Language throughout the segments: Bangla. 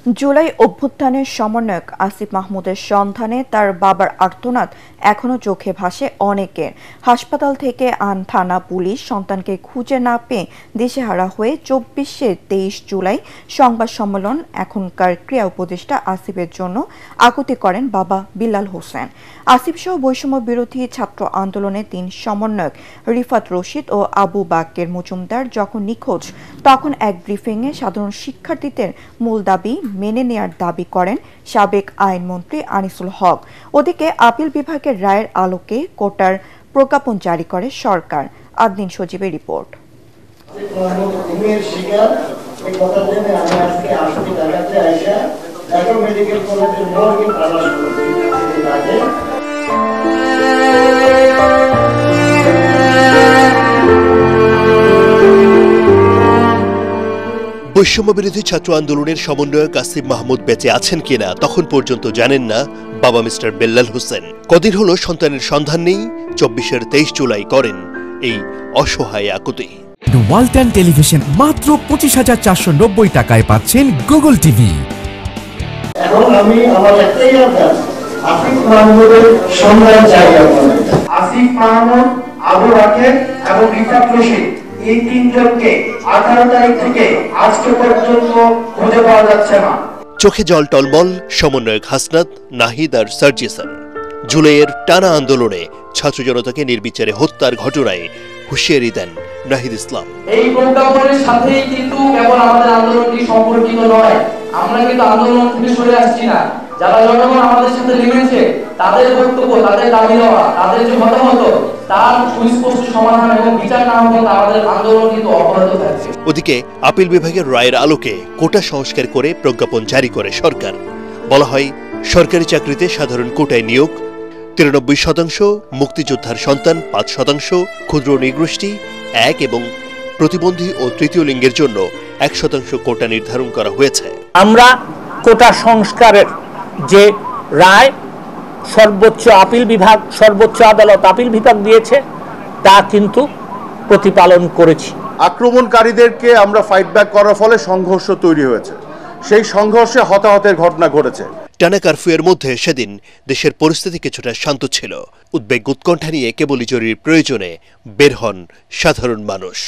জুলাই অভ্যুত্থানের সমন্বয়ক আসিফ মাহমুদের সন্ধানে তার বাবার আর্তনাদ এখনো চোখে ভাসে অনেকের। হাসপাতাল থেকে থানা পুলিশ সন্তানকে খুঁজে না পেয়ে দিশেহারা হয়ে ২৪ জুলাই সংবাদ সম্মেলন এখনকার ক্রীড়া উপদেষ্টা আসিফের জন্য আকুতি করেন বাবা বিল্লাল হোসেন। আসিফ সহ বৈষম্য বিরোধী ছাত্র আন্দোলনের ৩ সমন্বয়ক রিফাত রশিদ ও আবু বাক্কের মজুমদার যখন নিখোঁজ, তখন এক ব্রিফিংয়ে সাধারণ শিক্ষার্থীদের মূল দাবি মেনে নেয়ার দাবি করেন সাবেক আইনমন্ত্রী আনিসুল হক। ওদিকে আপিল বিভাগের রায়ের আলোকে কোটার প্রজ্ঞাপন জারি করে সরকার। আদনিন সজীবের রিপোর্ট। বৈষম্যবিরোধী ছাত্র আন্দোলনের সমন্বয়ক আসিফ মাহমুদ বেঁচে আছেন কিনা তখন পর্যন্ত জানেন না বাবা মিস্টার বিল্লাল হোসেন। কদিন হলো সন্তানের সন্ধান নেই। ২৪ জুলাই করেন এই অসহায় আকুতি। ওয়ালটন টেলিভিশন মাত্র ২৫,৪৯০ টাকায় পাচ্ছেন গুগল টিভি। এখন আমি আমার একটাই আবদার, আসিফ মাহমুদের সন্ধান চাই। আসিফ মাহমুদ, আবু বাকের এবং রিফাত রশিদ, এই ৩ জনকে ১৮ তারিখ থেকে আজকে পর্যন্ত খুঁজে পাওয়া যাচ্ছে না। চোখে জল টলমল সমন্বয়ক হাসনাত, নাহিদ আর সার্জিসান। জুলাইয়ের টানা আন্দোলনে ছাত্র জনতাকে নির্বিচারে হত্যার ঘটনায় হুঁশিয়ারি দেন নাহিদ ইসলাম। এই প্রজ্ঞাপনের সাথেই কিন্তু কেবল আমাদের আন্দোলনটি সম্পর্কিত নয়। আমরা কিন্তু আন্দোলন থেকে সরে আসছি না। যারা জনগণ আমাদের সাথে নেমেছে তাদের বক্তব্য, তাদের দাবি দেওয়া, তাদের যে মতামত, তার সুস্পষ্ট সমাধান এবং বিচার না হলে আমাদের আন্দোলন কিন্তু অব্যাহত থাকবে। ওদিকে আপিল বিভাগের রায়ের আলোকে কোটা সংস্কার করে প্রজ্ঞাপন জারি করে সরকার। বলা হয়, সরকারি চাকরিতে সাধারণ কোটায় নিয়োগ ৯৩%, মুক্তিযোদ্ধার সন্তান ৫%, ক্ষুদ্র নৃগোষ্ঠী ১ এবং প্রতিবন্ধী ও তৃতীয় লিঙ্গের জন্য ১% কোটা নির্ধারণ করা হয়েছে। আমরা কোটা সংস্কারের যে রায় সর্বোচ্চ আদালত আপিল বিভাগ দিয়েছে তা কিন্তু প্রতিপালন করেছি। আক্রমণকারীদেরকে আমরা ফাইট ব্যাক করার ফলে সংঘর্ষ তৈরি হয়েছে। সেই সংঘর্ষে হতাহতের ঘটনা ঘটেছে। টানা কারফিউয়ের মধ্যে সেদিন দেশের পরিস্থিতি কিছুটা শান্ত ছিল। উদ্বেগ উৎকণ্ঠা নিয়ে কেবলই জরুরি প্রয়োজনে বের হন সাধারণ মানুষ।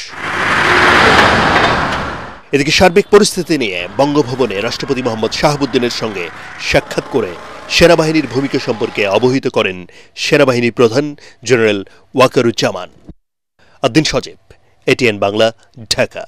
এদিকে সার্বিক পরিস্থিতি নিয়ে বঙ্গভবনে রাষ্ট্রপতি মোহাম্মদ শাহাবুদ্দিনের সঙ্গে সাক্ষাৎ করে সেনাবাহিনীর ভূমিকা সম্পর্কে অবহিত করেন সেনাবাহিনীর প্রধান জেনারেল ওয়াকারুজ্জামান। আদ্দিন সজীব, এটিএন বাংলা, ঢাকা।